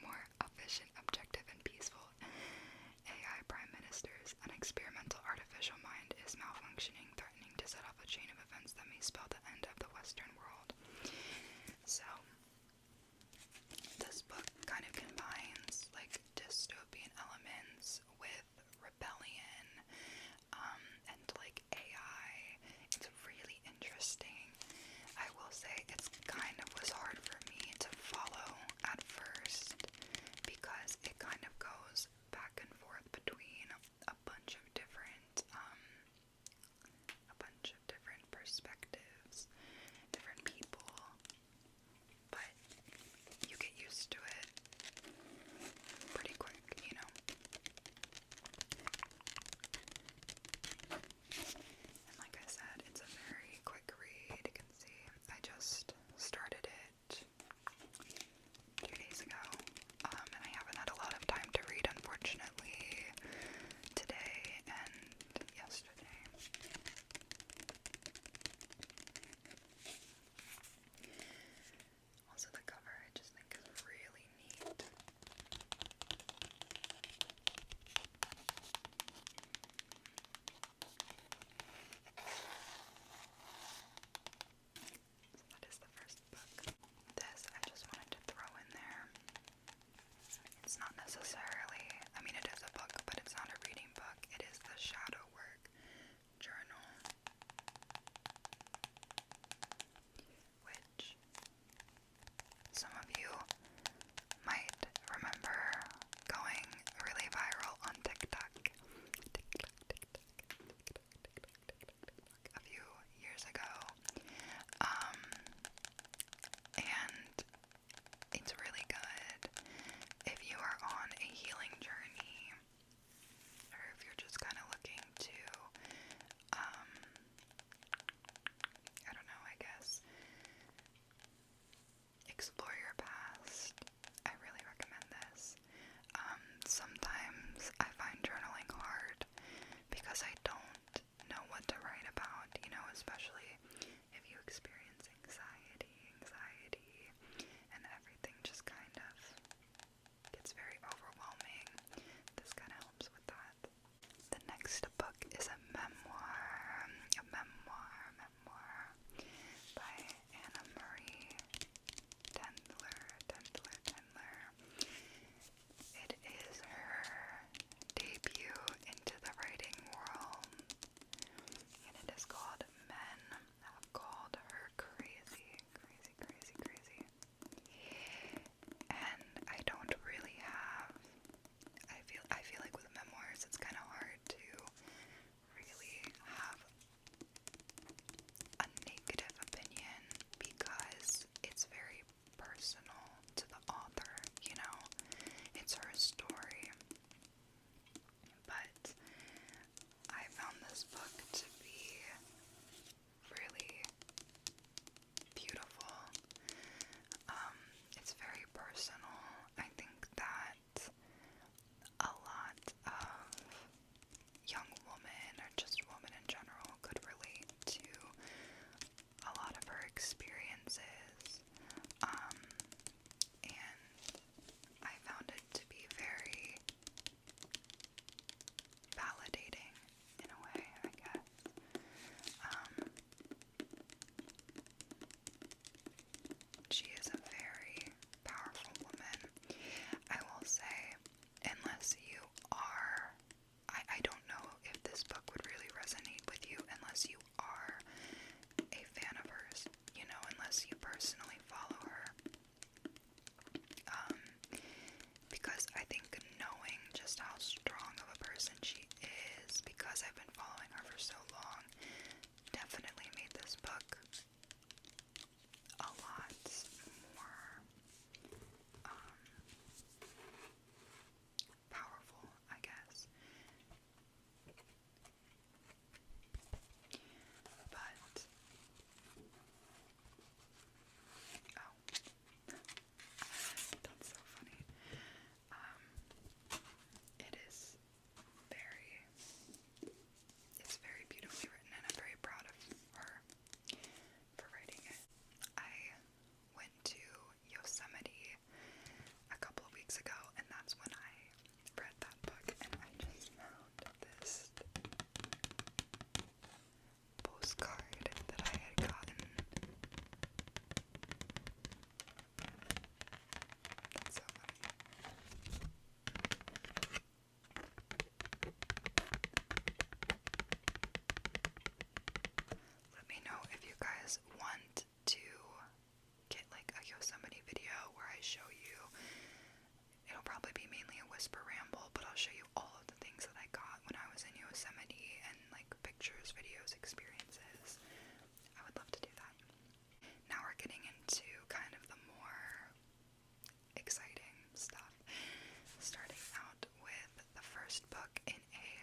more efficient, objective, and peaceful AI prime ministers. An experimental artificial mind is malfunctioning, threatening to set off a chain of events that may spell the end of the Western world. So, this book kind of combines like dystopian elements with rebellion, and like AI. It's really interesting. I will say it's kind of was hard for me to follow at first because it kind of goes back and forth between a bunch of different perspectives, different whisper ramble, but I'll show you all of the things that I got when I was in Yosemite and like pictures, videos, experiences. I would love to do that. Now we're getting into kind of the more exciting stuff. Starting out with the first book in a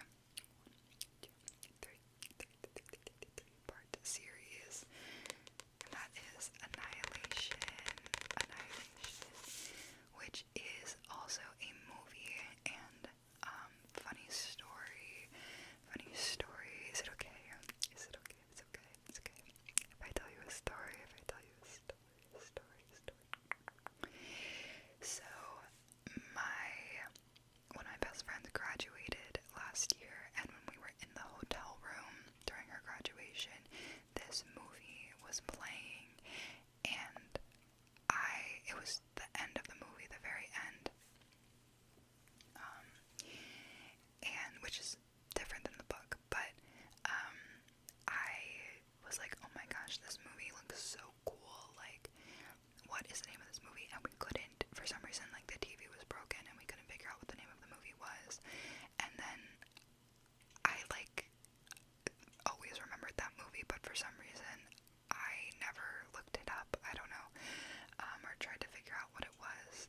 3-part series, and that is Annihilation, which is also a movie. And funny story. Is it okay? Is it okay? It's okay. It's okay. If I tell you a story, So, one of my best friends graduated last year, and when we were in the hotel room during her graduation, this movie was playing, and it was the end of the movie, the very end, and which is different than the book, but I was like, oh my gosh, this movie looks so cool, like, what is the name of this movie? And we couldn't, for some reason, like, the TV was broken, and we couldn't figure out what the name of the movie was, and then I, like, always remembered that movie, but for some reason, I never looked it up, I don't know, or tried to figure out what it was.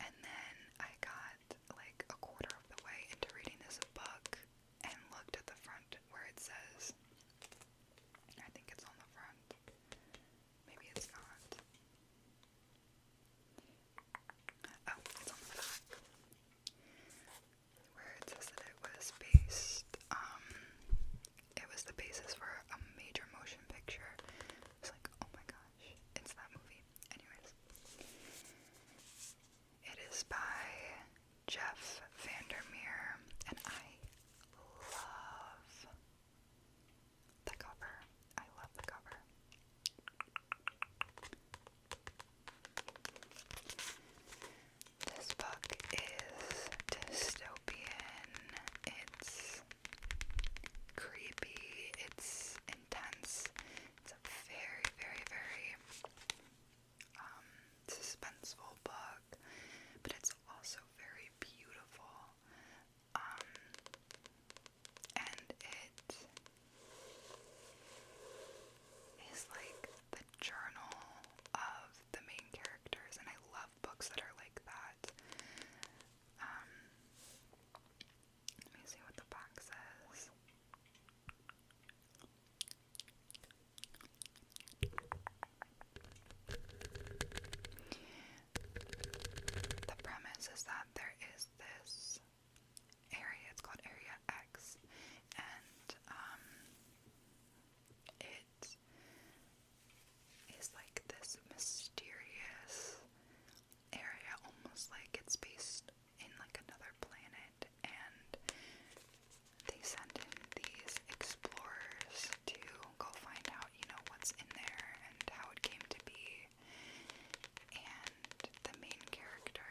And then I got like a quarter of the way into reading this book and looked at the front where it says, I think it's on the front, maybe it's not. Oh, it's on the back, where it says that it was the basis for a major motion picture. I was like, oh my gosh, it's that movie. Anyways, it is by Jeff Vandermeer, and I love the cover. I love the cover. This book is dystopian. It's creepy. It's intense. It's a very, very, very suspenseful book, but it's also very beautiful. And it is like the journal of the main characters, and I love books that are like that. Let me see what the back says. The premise is that there is this area, it's called Area X, and it is like this mysterious area, almost like it's based in like another planet, and they send in these explorers to go find out, what's in there and how it came to be. And the main character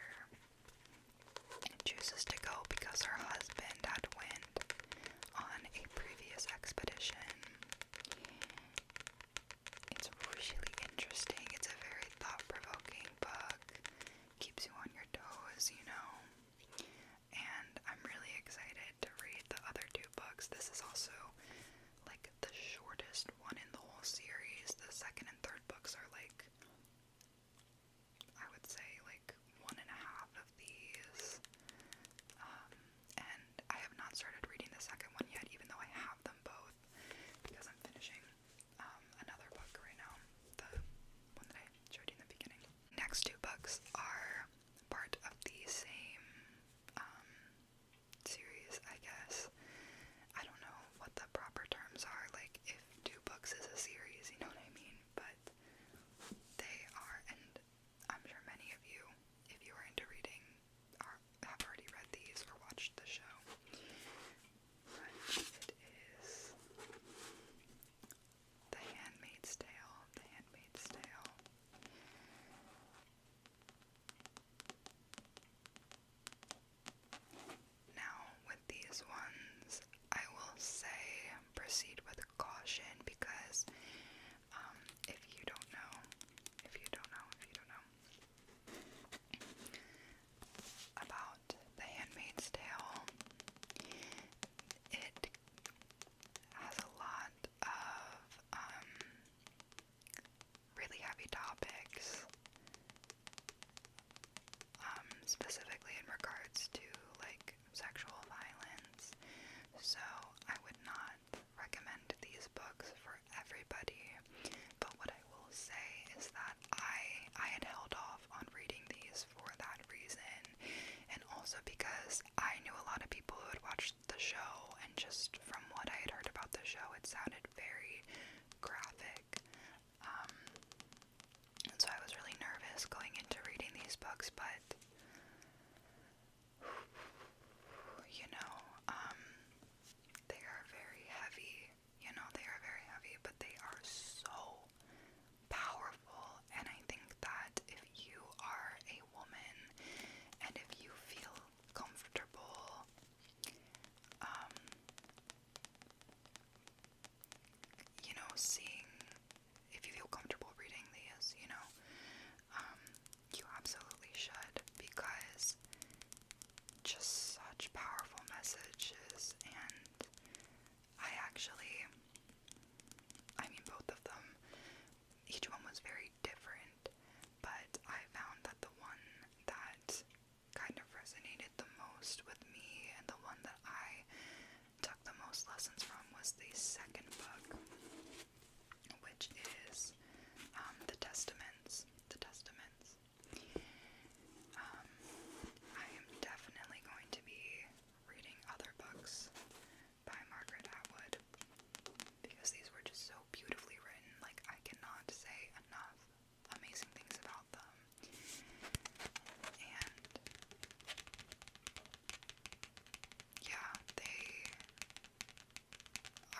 chooses to go because her husband had went on a previous expedition. It's really interesting. It's a very thought-provoking book. Keeps you on your toes, And I'm really excited to read the other two books. This is also like the shortest one in the whole series. The second and third books are like, I would say like 1.5 of these. And I have not started reading the second one yet, even though I have them both, because I'm finishing another book right now, the one that I showed you in the beginning. Next two books are part of the same series, I guess. I don't know what the specifically in regards to like sexual violence. So I would not recommend these books for everybody. But what I will say is that I had held off on reading these for that reason, and also because I knew a lot of people who had watched the show, and just from what I had heard about the show, it sounded very graphic. And so I was really nervous going into reading these books, but you know, they are very heavy. They are very heavy, but they are so powerful. And I think that if you are a woman and if you feel comfortable, seeing, if you feel comfortable reading these, you absolutely should, because just such powerful messages. And I mean, both of them, each one was very different, but I found that the one that kind of resonated the most with me and the one that I took the most lessons from was the second book, which is The Testaments. I am definitely going to be reading other books by Margaret Atwood, because these were just so beautifully written. Like, I cannot say enough amazing things about them. And yeah,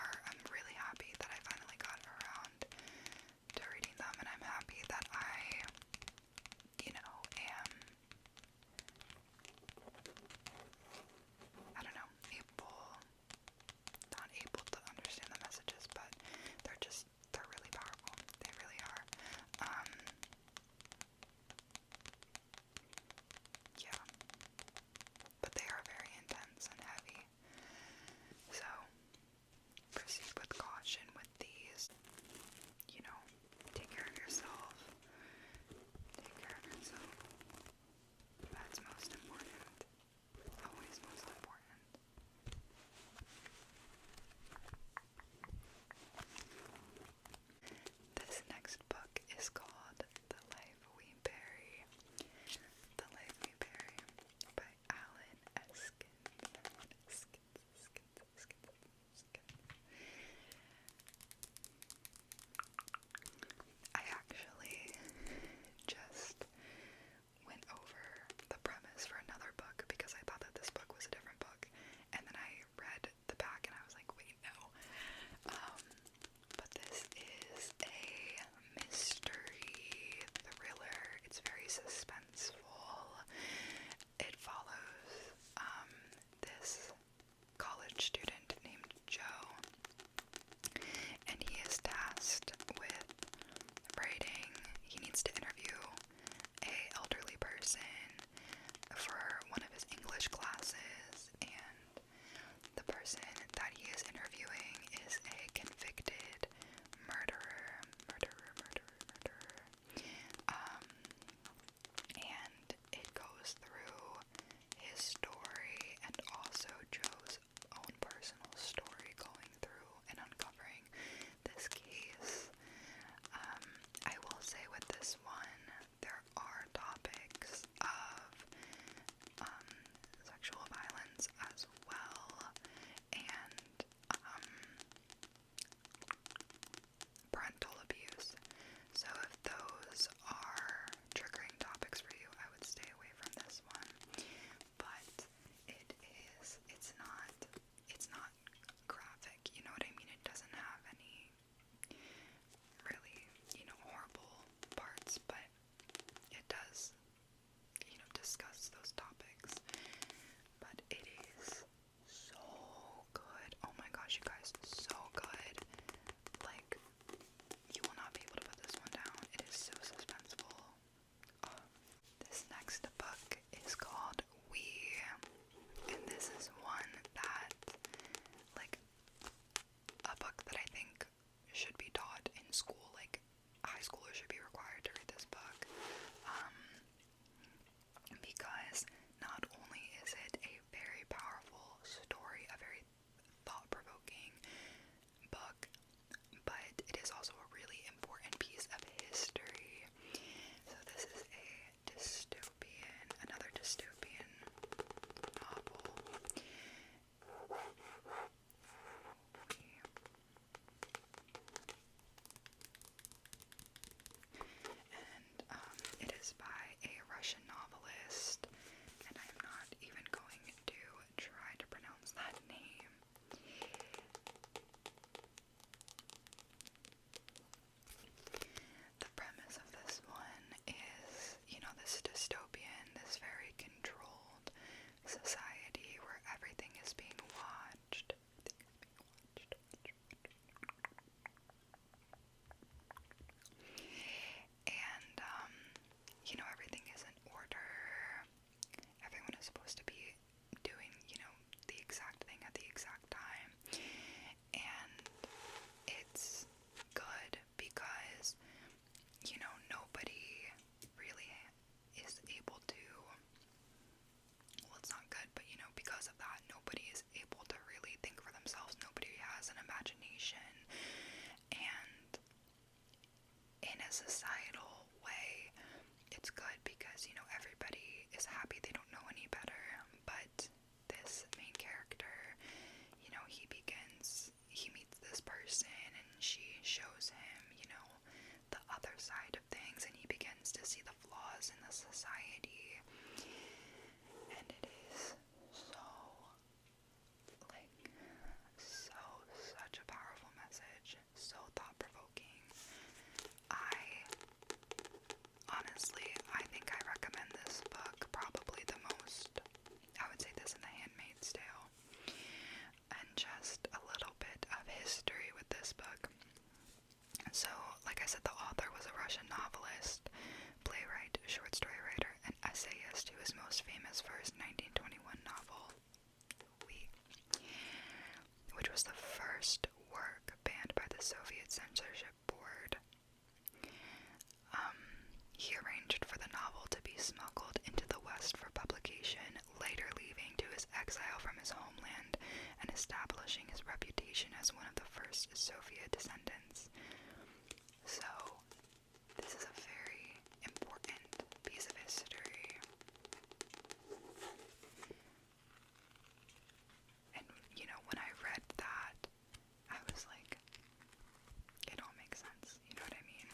I'm really happy that I finally got around to reading them, and I'm happy that society where everything is being watched. And, everything is in order. Everyone is supposed to be doing, the exact thing at the exact time. And it's good because, nobody really is able to, well, it's not good, but, because of that, nobody is able to really think for themselves. Nobody has an imagination. And in a societal way, it's good because, everybody is happy. They don't know any better. But this main character, he meets this person and she shows him, the other side of things, and he begins to see the flaws in the society. And it is such a powerful message, so thought-provoking. I think I recommend this book probably the most. I would say this and The Handmaid's Tale. And just a little bit of history with this book. So, like I said, the author was a Russian novelist, playwright, short story writer, and essayist who is most famous for his 1921 novel, which was the first work banned by the Soviet censorship board. He arranged for the novel to be smuggled into the West for publication, later leaving to his exile from his homeland and establishing his reputation as one of the first Soviet descendants. So, this is a very important piece of history. And, when I read that, I was like, it all makes sense, you know what I mean?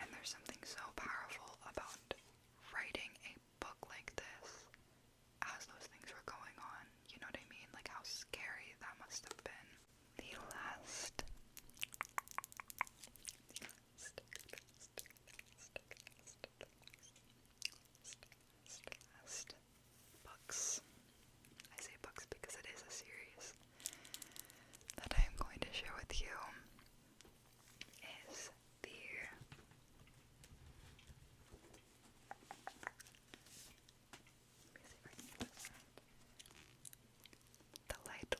And there's something so powerful about writing a book like this as those things were going on, you know what I mean? Like how scary that must have been. The last books, I say books because it is a series, that I am going to share with you is the Light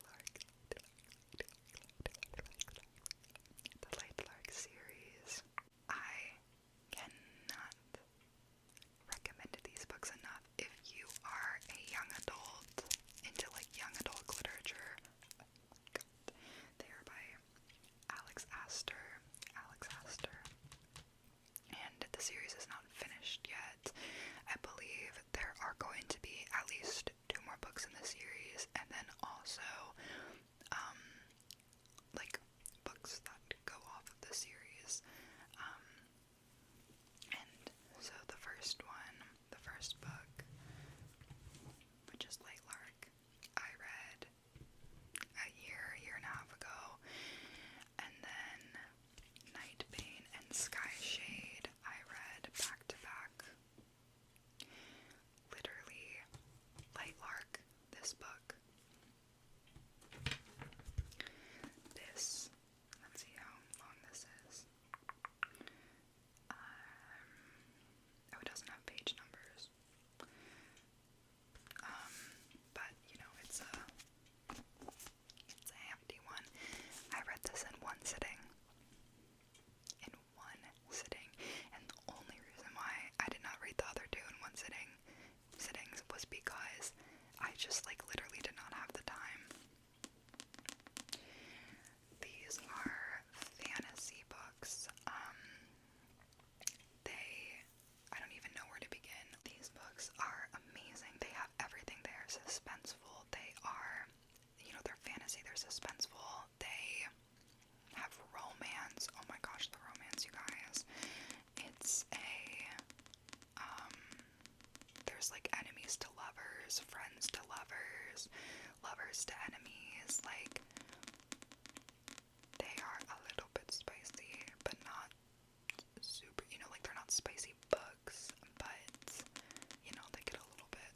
Lark series. I cannot recommend these books enough. If you are a young adult into young adult literature, oh my god, they are by Alex Astor, and the series is not finished yet. I believe there are going to be at least 2 more books in the series, and then also books that go off of the series. And so the first book, which is Light Lark, I read a year and a half ago, and then Night Bane and Sky Shade I read back to back. Literally, Light Lark, this book, let's see how long this is. It doesn't have page numbers. But, it's a hefty one. I read this in one sitting. And the only reason why I did not read the other 2 in one sittings was because I just, literally did not have the time. These are fantasy books. I don't even know where to begin. These books are amazing. They have everything. They are suspenseful. They are, they're fantasy, they're suspenseful. They have romance. Oh my gosh, the romance, you guys. It's there's enemies to lovers, friends to lovers, lovers to enemies. They are a little bit spicy, but not super, they're not spicy books, but, they get a little bit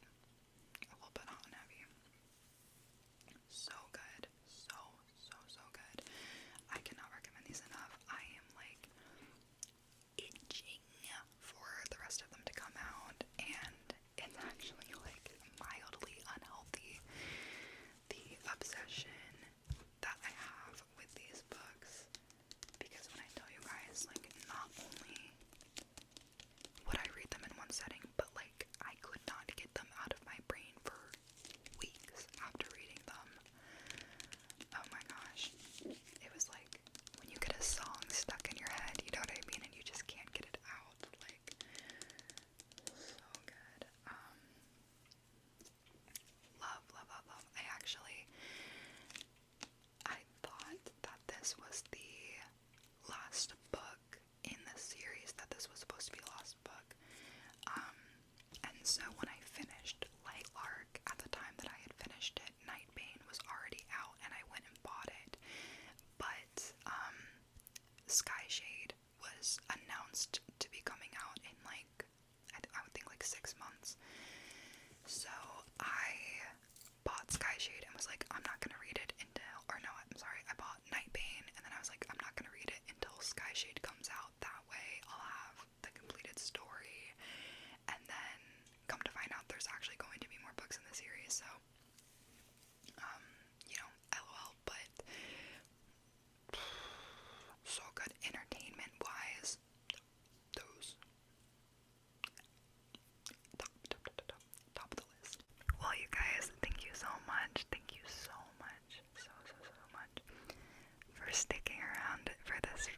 was like, I'm not gonna read it until, or no, I'm sorry, I bought Nightbane, and then I was like, I'm not gonna read it until Skyshade comes out. That way I'll have the completed story. And then come to find out there's actually going to be more books in the series, so LOL, but so good entertainment wise. Those top of the list. Well, you guys, thank you so much. Thank you so much. So much for sticking around for this